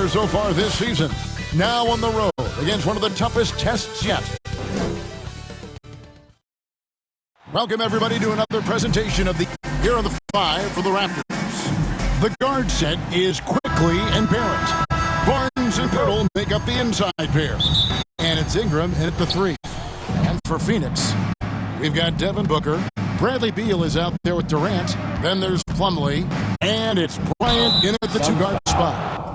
here so far this season. Now on the road against one of the toughest tests yet. Welcome, everybody, to another presentation of the Here on the 5 for the Raptors. The guard set is Quickly and Barrett. Barnes and Pirtle make up the inside pair. And it's Ingram in at the 3. And for Phoenix, we've got Devin Booker. Bradley Beal is out there with Durant. Then there's Plumlee. And it's Bryant in at the 2-guard spot.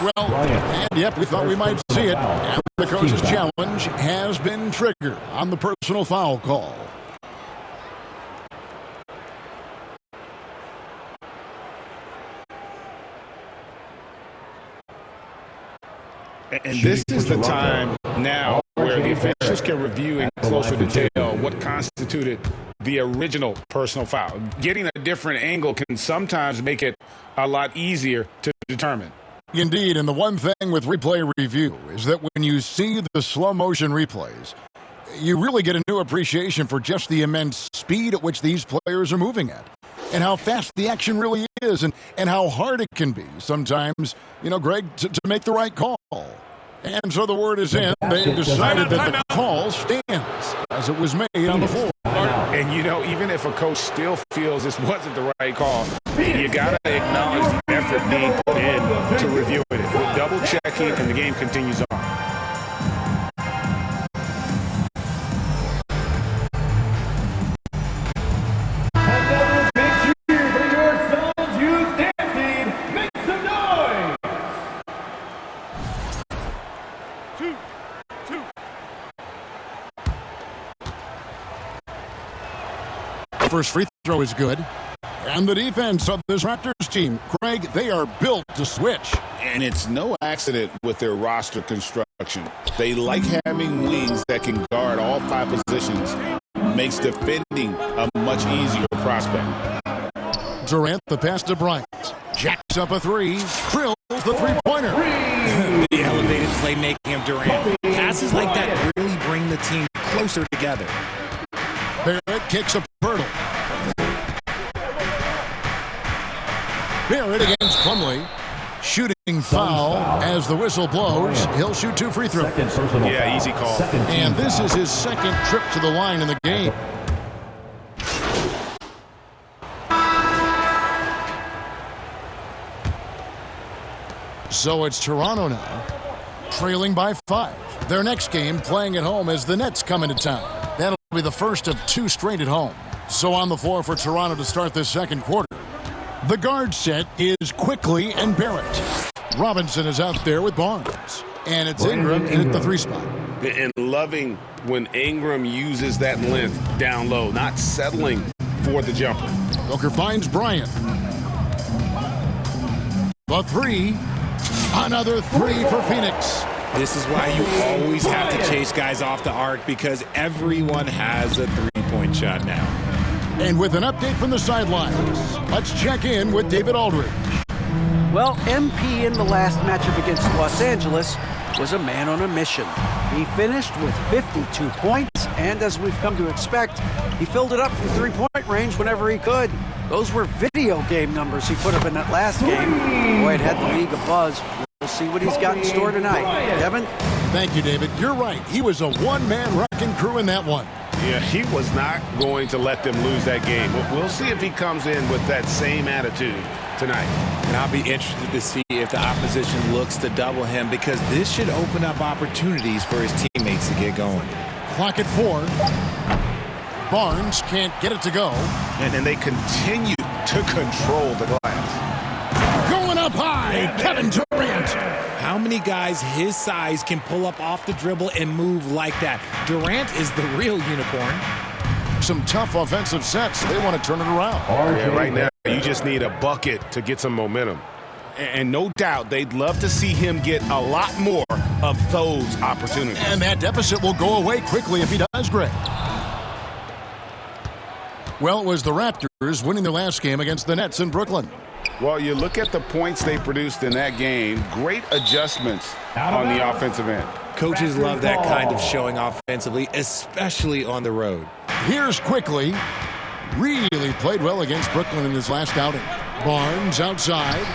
Well, and yep, we thought we might see it. And the coach's challenge has been triggered on the personal foul call. And this is the time now where the officials can review in closer detail what constituted the original personal foul. Getting a different angle can sometimes make it a lot easier to determine. Indeed, and the one thing with replay review is that when you see the slow-motion replays, you really get a new appreciation for just the immense speed at which these players are moving at, and how fast the action really is, and how hard it can be sometimes, Greg, to make the right call. And so the word is in. They've decided that the call stands as it was made on the floor. And, even if a coach still feels this wasn't the right call, you got to acknowledge the effort being put in to review it. We're double-checking, and the game continues on. Another big cheer for your Suns youth dance team. Make some noise! 2. First free throw is good. And the defense of this Raptors team, Craig, they are built to switch. And it's no accident with their roster construction. They like having wings that can guard all 5 positions. Makes defending a much easier prospect. Durant, the pass to Bryant. Jacks up a 3. Drills the three-pointer. The elevated playmaking of Durant. Passes like that really bring the team closer together. Barrett kicks a Pirtle. Barrett against Plumlee. Shooting foul as the whistle blows. He'll shoot 2 free throws. Yeah, easy call. And this is his second trip to the line in the game. So it's Toronto now, trailing by 5. Their next game, playing at home, as the Nets come into town. That'll be the first of 2 straight at home. So on the floor for Toronto to start this second quarter. The guard set is Quickly and Barrett. Robinson is out there with Barnes. And it's Ingram in at the 3 spot. And loving when Ingram uses that length down low, not settling for the jumper. Booker finds Bryant. The 3. Another 3 for Phoenix. This is why you always have to chase guys off the arc, because everyone has a three-point shot now. And with an update from the sidelines, let's check in with David Aldridge. Well, MP in the last matchup against Los Angeles was a man on a mission. He finished with 52 points, and as we've come to expect, he filled it up from three-point range whenever he could. Those were video game numbers he put up in that last game. Boy, it had the league abuzz. We'll see what he's got in store tonight. Devin? Thank you, David. You're right. He was a one-man wrecking crew in that one. Yeah, he was not going to let them lose that game. We'll see if he comes in with that same attitude tonight. And I'll be interested to see if the opposition looks to double him, because this should open up opportunities for his teammates to get going. Clock at 4. Barnes can't get it to go. And then they continue to control the glass. Going up high, Kevin Durant. How many guys his size can pull up off the dribble and move like that? Durant is the real unicorn. Some tough offensive sets. They want to turn it around. Yeah, right now, you just need a bucket to get some momentum. And no doubt, they'd love to see him get a lot more of those opportunities. And that deficit will go away quickly if he does, Greg. Well, it was the Raptors winning their last game against the Nets in Brooklyn. Well, you look at the points they produced in that game, great adjustments on the offensive end. Coaches love that kind of showing offensively, especially on the road. Here's Quickly. Really played well against Brooklyn in his last outing. Barnes outside.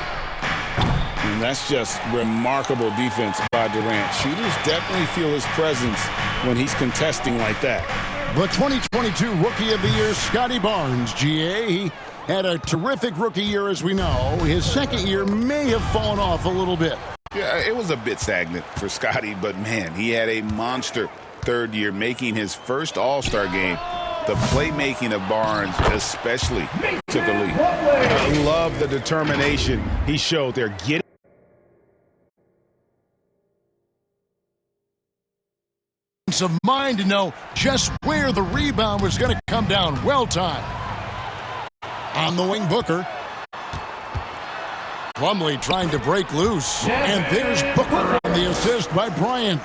And that's just remarkable defense by Durant. Shooters definitely feel his presence when he's contesting like that. The 2022 Rookie of the Year, Scotty Barnes, GA. He had a terrific rookie year, as we know. His second year may have fallen off a little bit. Yeah, it was a bit stagnant for Scotty, but man, he had a monster third year, making his first All-Star game. The playmaking of Barnes especially took a leap. I love the determination he showed there. Of mind to know just where the rebound was going to come down. Well timed. On the wing, Booker. Plumlee trying to break loose. And there's Booker on the assist by Bryant.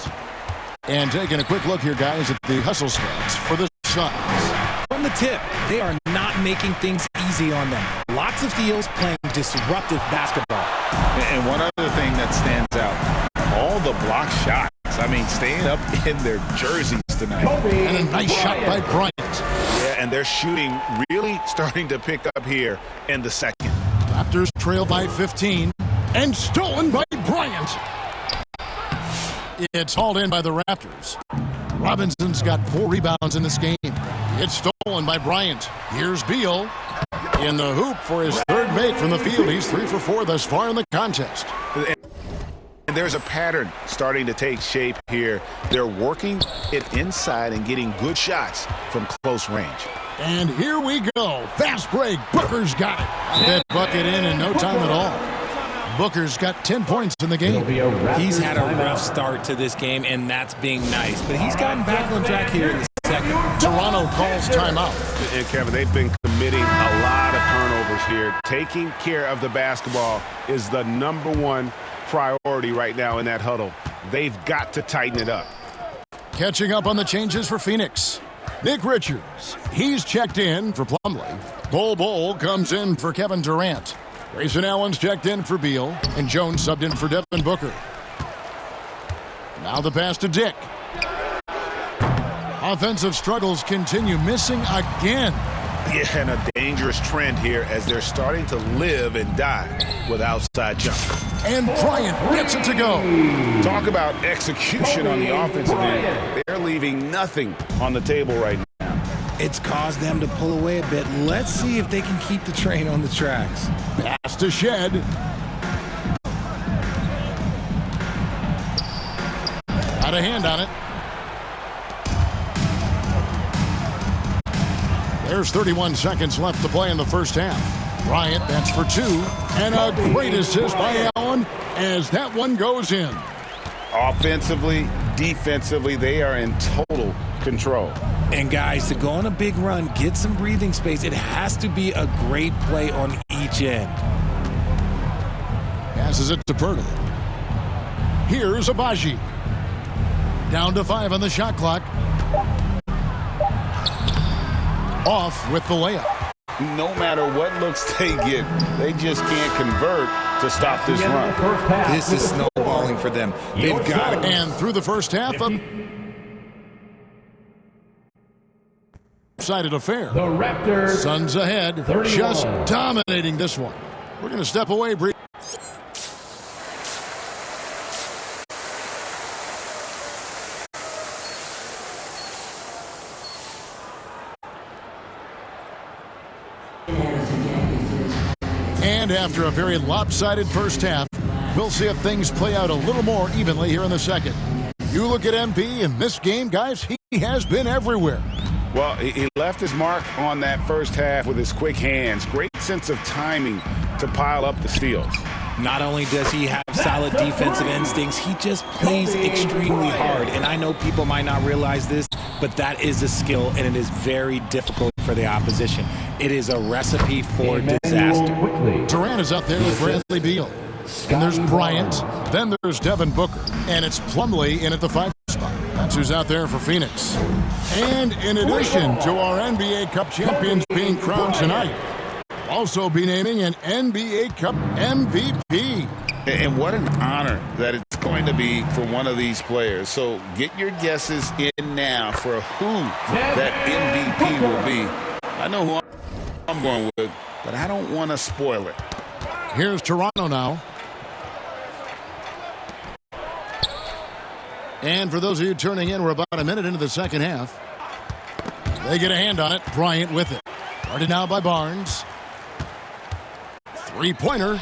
And taking a quick look here, guys, at the hustle stats for the Suns. From the tip, they are not making things easy on them. Lots of steals, playing disruptive basketball. And one other thing that stands out, all the block shots. I mean, staying up in their jerseys tonight. And a nice shot by Bryant. Yeah, and they're shooting really starting to pick up here in the second. Raptors trail by 15. And stolen by Bryant. It's hauled in by the Raptors. Robinson's got 4 rebounds in this game. It's stolen by Bryant. Here's Beal in the hoop for his third make from the field. He's 3 for 4 thus far in the contest. And there's a pattern starting to take shape here. They're working it inside and getting good shots from close range. And here we go. Fast break. Booker's got it. That bucket in no time at all. Booker's got 10 points in the game. He's had a rough start to this game, and that's being nice. But he's gotten back on track here in the second. Toronto calls timeout. And Kevin, they've been committing a lot of turnovers here. Taking care of the basketball is the #1 priority right now in that huddle. They've got to tighten it up. Catching up on the changes for Phoenix. Nick Richards, he's checked in for Plumlee. Bol comes in for Kevin Durant. Grayson Allen's checked in for Beal, and Jones subbed in for Devin Booker. Now the pass to Dick. Offensive struggles continue, missing again. Yeah, and a dangerous trend here as they're starting to live and die with outside jump. And Bryant gets it to go. Talk about execution on the offensive end. They're leaving nothing on the table right now. It's caused them to pull away a bit. Let's see if they can keep the train on the tracks. Pass to Shed. Got a hand on it. There's 31 seconds left to play in the first half. Bryant, that's for 2. And a great assist by Allen as that one goes in. Offensively, defensively, they are in total control. And guys, to go on a big run, get some breathing space, it has to be a great play on each end. Passes it to Pirtle. Here's Abaji. Down to 5 on the shot clock. Off with the layup. No matter what looks they get, they just can't convert to stop this run. This is snowballing for them. They've got it. And through the first half, a sided affair. The Raptors. Suns ahead, 31. just dominating this one. We're going to step away briefly. And after a very lopsided first half, we'll see if things play out a little more evenly here in the second. You look at MP in this game, guys, he has been everywhere. Well, he left his mark on that first half with his quick hands. Great sense of timing to pile up the steals. Not only does he have solid defensive instincts, he just plays extremely hard. And I know people might not realize this, but that is a skill, and it is very difficult for the opposition. It is a recipe for disaster. Durant is up there with Bradley Beal. And there's Bryant. Then there's Devin Booker. And it's Plumlee in at the 5 spot. That's who's out there for Phoenix. And in addition to our NBA Cup champions being crowned tonight, we'll also be naming an NBA Cup MVP. And what an honor that it's going to be for one of these players. So get your guesses in now for who that MVP will be. I know who I'm going with, but I don't want to spoil it. Here's Toronto now. And for those of you turning in, we're about a minute into the second half. They get a hand on it. Bryant with it. Guarded now by Barnes. Three-pointer.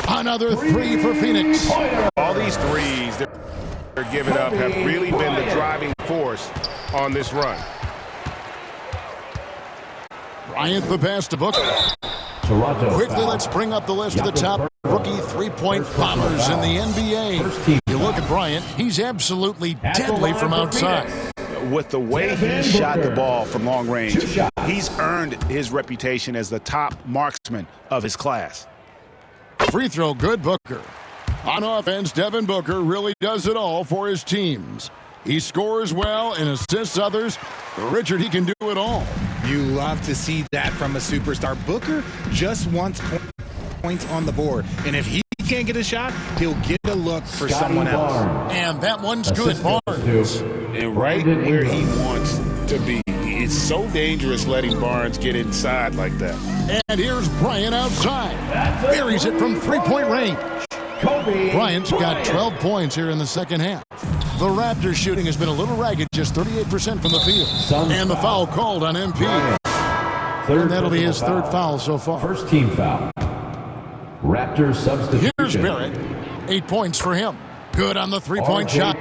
Another three for Phoenix. All these threes they're giving up have really been the driving force on this run. Bryant the pass to Booker. Toronto Quickly, foul. let's bring up the list of the top rookie three-point bombers in the NBA. You look at Bryant, he's absolutely deadly from outside. With the way he shot the ball from long range, he's earned his reputation as the top marksman of his class. Free throw good, Booker. On offense, Devin Booker really does it all for his teams. He scores well and assists others. Richard, he can do it all. You love to see that from a superstar. Booker just wants points on the board. And if he can't get a shot, he'll get a look for someone else. And that one's good, Barnes. And right where he wants to be. It's so dangerous letting Barnes get inside like that. And here's Bryant outside. Buries it from three-point range. Bryant's got 12 points here in the second half. The Raptors shooting has been a little ragged, just 38% from the field. And the foul called on MP. And that'll be his third foul so far. First team foul. Raptors substitution. Here's Barrett. 8 points for him. Good on the three-point shot.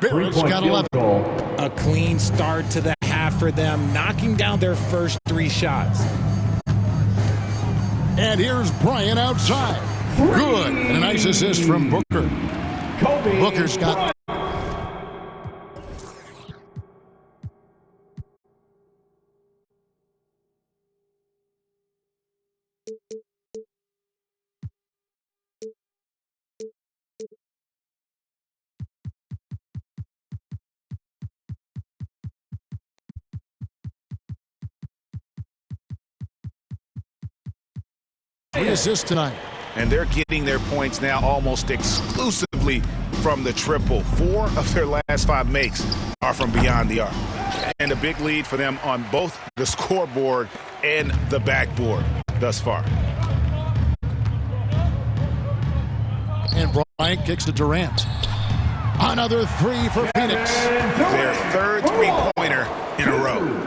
Barrett's Three-point got field 11. goal. A clean start to the half for them, knocking down their first three shots. And here's Bryant outside. Good. And a nice assist from Booker. Booker's got... three assists tonight. And they're getting their points now almost exclusively from the triple. 4 of their last 5 makes are from beyond the arc. And a big lead for them on both the scoreboard and the backboard thus far. And Bryant kicks to Durant. Another three for Phoenix. Their third three-pointer in a row.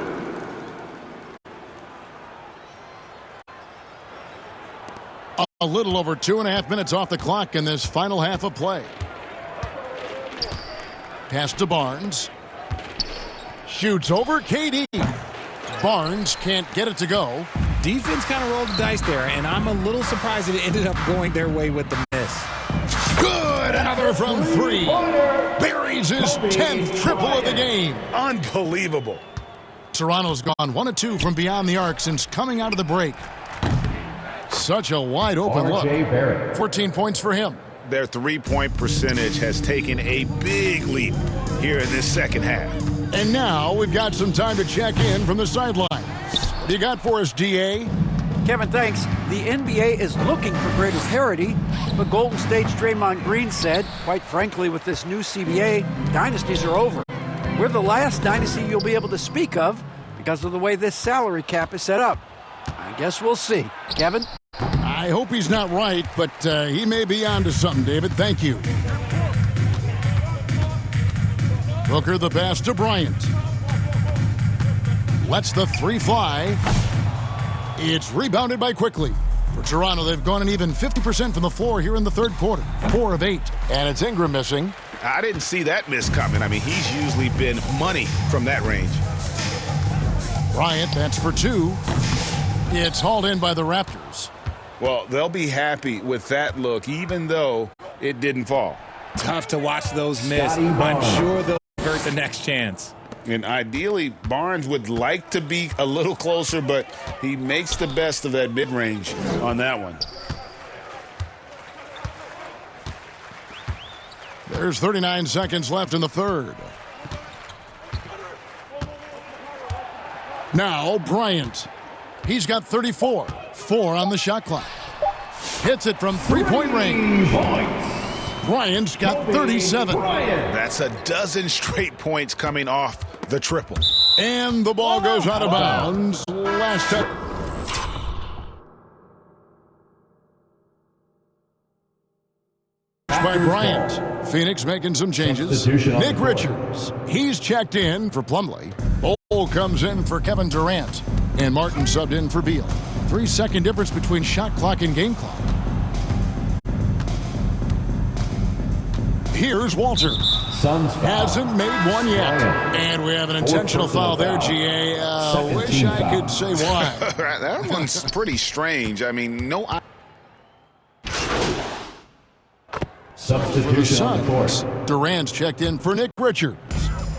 A little over 2.5 minutes off the clock in this final half of play. Pass to Barnes. Shoots over KD. Barnes can't get it to go. Defense kind of rolled the dice there, and I'm a little surprised that it ended up going their way with the miss. Good! Another from 3. Buries his 10th triple of the game. Unbelievable. Toronto's gone 1 of 2 from beyond the arc since coming out of the break. Such a wide open look. 14 points for him. Their three-point percentage has taken a big leap here in this second half. And now we've got some time to check in from the sidelines. What do you got for us, DA? Kevin, thanks. The NBA is looking for greater parity, but Golden State's Draymond Green said, quite frankly, with this new CBA, dynasties are over. We're the last dynasty you'll be able to speak of because of the way this salary cap is set up. I guess we'll see. Kevin? I hope he's not right, but he may be onto something, David. Thank you. Booker the pass to Bryant. Lets the three fly. It's rebounded by Quickly. For Toronto, they've gone an even 50% from the floor here in the third quarter. 4 of 8. And it's Ingram missing. I didn't see that miss coming. I mean, he's usually been money from that range. Bryant, that's for 2. It's hauled in by the Raptors. Well, they'll be happy with that look, even though it didn't fall. Tough to watch those miss. I'm sure they'll convert the next chance. And ideally, Barnes would like to be a little closer, but he makes the best of that mid-range on that one. There's 39 seconds left in the third. Now Bryant. He's got 34. 4 on the shot clock. Hits it from three-point range. Bryant's got 37. That's a dozen straight points coming off the triple. And the ball goes out of bounds. Last touch. By Bryant. Phoenix making some changes. Nick Richards. He's checked in for Plumlee. Bol comes in for Kevin Durant. And Martin subbed in for Beal. 3-second difference between shot clock and game clock. Here's Walter. Hasn't made one yet. And we have an intentional foul there, GA. Wish I could say why. That one's pretty strange. I mean, no... Substitution on the court. Durant's checked in for Nick Richards.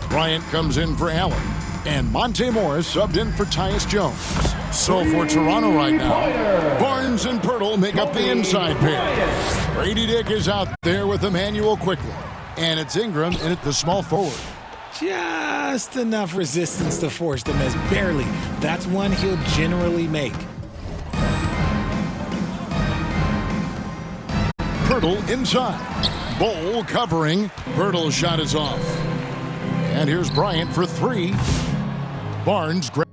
Bryant comes in for Allen. And Monte Morris subbed in for Tyus Jones. So for Toronto right now, Barnes and Pirtle make up the inside pair. Brady Dick is out there with Emmanuel quickly. And it's Ingram in at the small forward. Just enough resistance to force them as barely. That's one he'll generally make. Pirtle inside. Bol covering. Pirtle's shot is off. And here's Bryant for 3. Barnes, great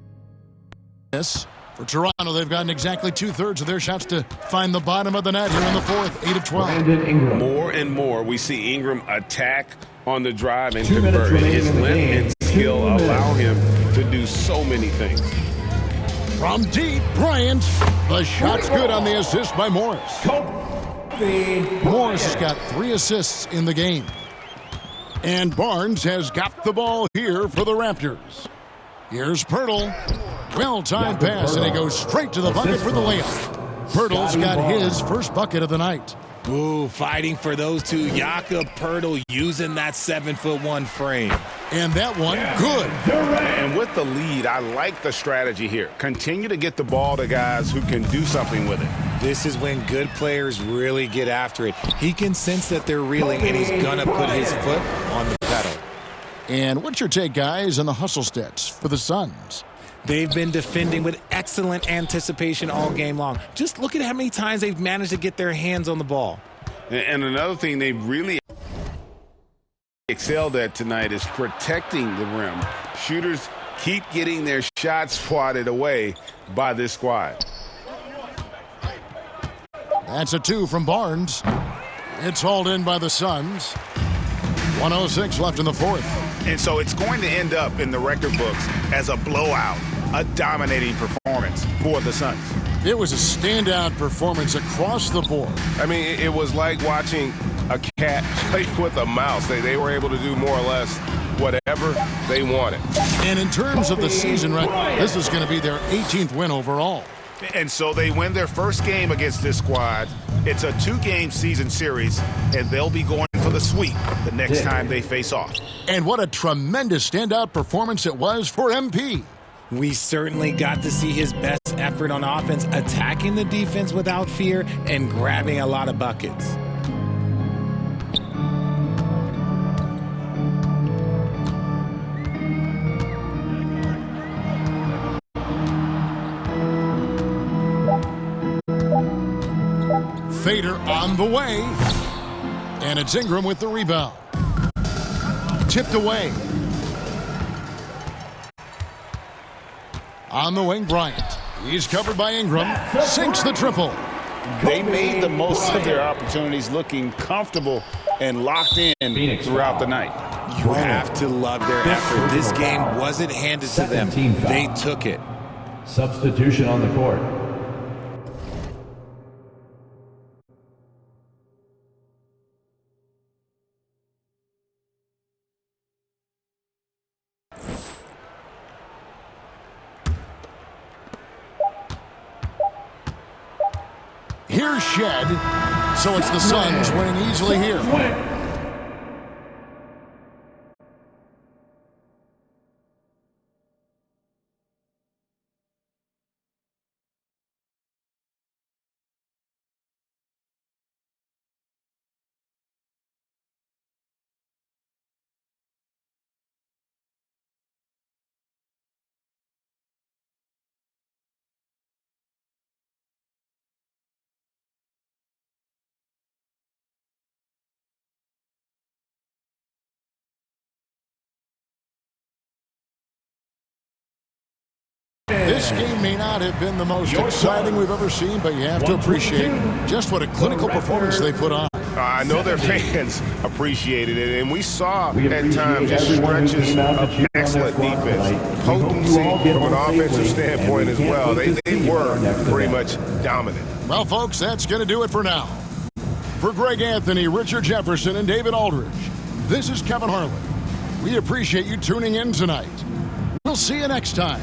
miss. For Toronto, they've gotten exactly 2/3 of their shots to find the bottom of the net here in the fourth, 8 of 12. More and more, we see Ingram attack on the drive and convert. His length and skill allow him to do so many things. From deep, Bryant. The shot's good on the assist by Morris. Morris has got 3 assists in the game. And Barnes has got the ball here for the Raptors. Here's Pirtle. Well-timed pass, and he goes straight to the bucket for the layup. Pirtle's got his first bucket of the night. Ooh, fighting for those two. Jakob Pirtle using that 7'1" frame. And that one, good. And with the lead, I like the strategy here. Continue to get the ball to guys who can do something with it. This is when good players really get after it. He can sense that they're reeling, and he's going to put his foot on the pedal. And what's your take, guys, on the hustle stats for the Suns? They've been defending with excellent anticipation all game long. Just look at how many times they've managed to get their hands on the ball. And another thing they really excelled at tonight is protecting the rim. Shooters keep getting their shots swatted away by this squad. That's a 2 from Barnes. It's hauled in by the Suns. 1:06 left in the fourth. And so it's going to end up in the record books as a blowout, a dominating performance for the Suns. It was a standout performance across the board. I mean, it was like watching a cat play with a mouse. They were able to do more or less whatever they wanted. And in terms of the season record, this is going to be their 18th win overall. And so they win their first game against this squad. It's a 2-game season series, and they'll be going for the sweep the next time they face off. And what a tremendous standout performance it was for MP. We certainly got to see his best effort on offense, attacking the defense without fear and grabbing a lot of buckets. Fader on the way. And it's Ingram with the rebound. Tipped away. On the wing, Bryant. He's covered by Ingram. Sinks the triple. They made the most of their opportunities, looking comfortable and locked in throughout the night. You have to love their effort. This game wasn't handed to them. They took it. Substitution on the court. Here's Shed. So it's the Suns winning easily here. This game may not have been the most exciting we've ever seen, but you have to appreciate just what a clinical performance they put on. I know their fans appreciated it, and we saw at times just stretches of excellent defense, potency from an offensive standpoint as well. They were pretty much dominant. Well, folks, that's going to do it for now. For Greg Anthony, Richard Jefferson, and David Aldridge, this is Kevin Harlan. We appreciate you tuning in tonight. We'll see you next time